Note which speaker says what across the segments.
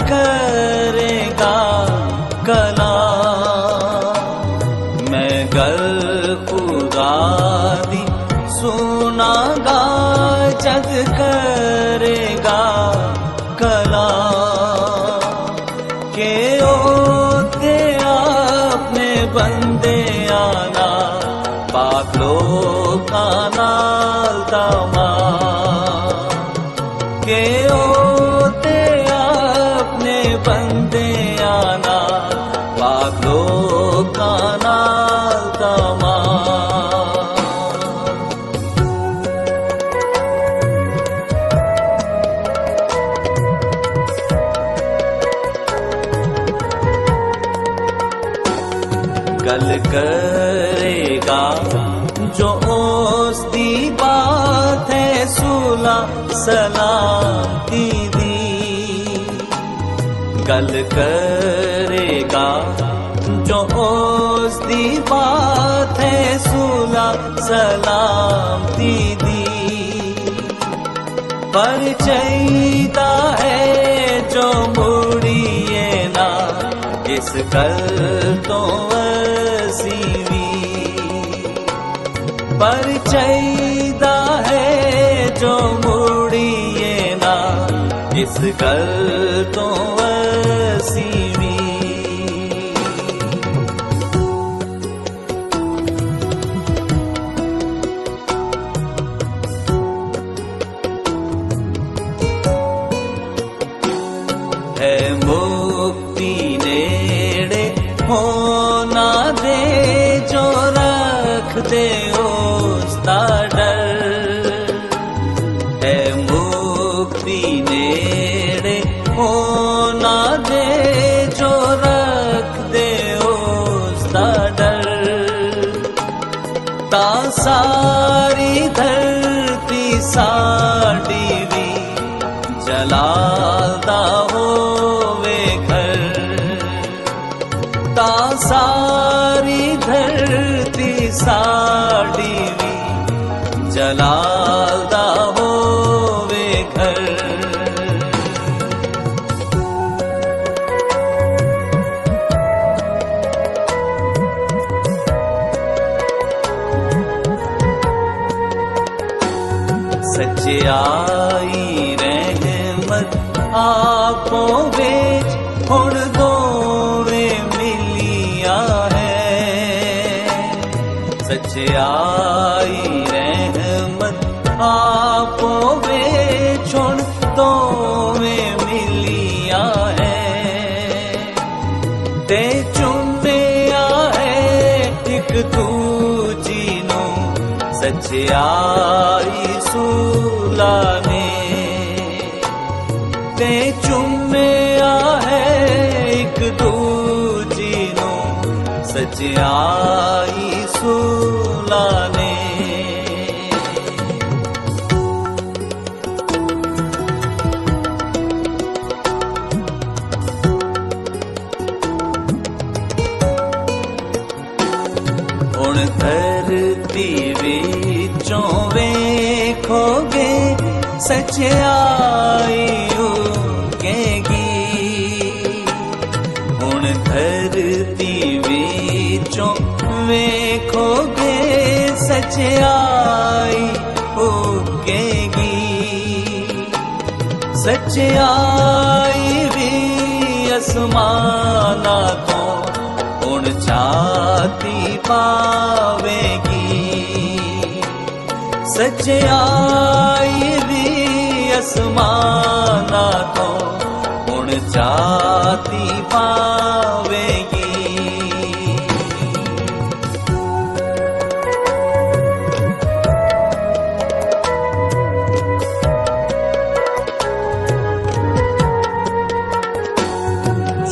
Speaker 1: करेगा कला। मैं गर खुदा दी सुनागा जग करेगा कला। के ओते आपने बंदे आना पाक लोका नाल तमा। के ओते आपने बंदे आना पाक लोका नाल तमा। गल करेगा जो उसकी बात है सुला सलामती दी। गल करेगा जो उसकी बात है सुला सलामती दी। पर चाहिदा है जो मुड़िए ना इस गल तो सीवी। पर चाहिदा है जो मुड़िए ना इस गल तो सीवी। है मुक्ति नेड़े होना दे जो रख दे उसका डर। है मुक्ति नेड़े होना दे जो रख दे उसका डर। ता सारी धरती साड़ी भी जलालदा होवे घर। ता सारी धरती साड़ी भी जलालदा होवे घर। सच्चाई रहमत आपो बेच हुण दोवे मिलिया है। सच्चाई रहमत आपो बेच हुण दोवे मिलिया है। ते चुमिया है एक दूजी नू सच्चाई सूला ने। ते चुमिया है एक दूजी नू सच्चाई सूला ने। हुण धरती विचों वेखोगे सच्चाई उगेगी। हुण धरती विचों वेखोगे सच्चाई उगेगी। सच्चाई भी आसमाना तो हुण छाती पावेगी। सच्चाई भी आसमाना तो हुण छाती पावेगी।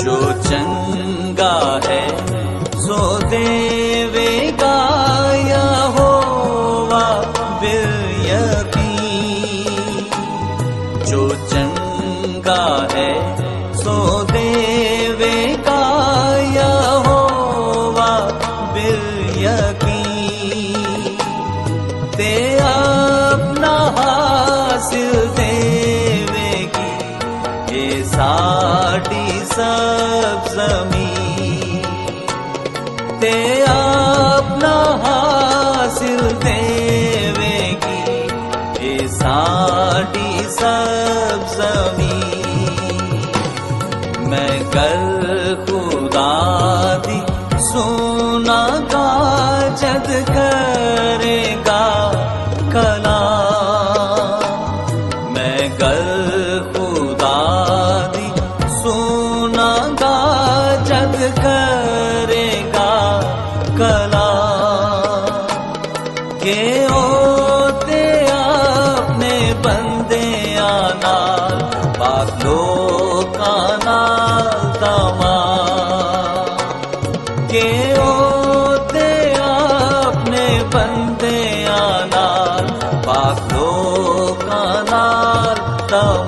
Speaker 1: जो चंगा है सो देवेगा या होवा बिलयकीन। जो चंगा है सो देवेगा या होवा बिलयकीन। ते अपना हासिल देवेगी ये सारी ते अपना हासिल देवेगी ये साड़ी सब ज़मीं। मैं कर खुदा दी सोना का जद करेगा कलाम। मैं कर खुदा दी सोना का जद करेगा कलाम। के होते अपने बंदे आना पाक लोका नाल तमाम। के होते अपने बंदे आना पाक लोका नाल तमाम।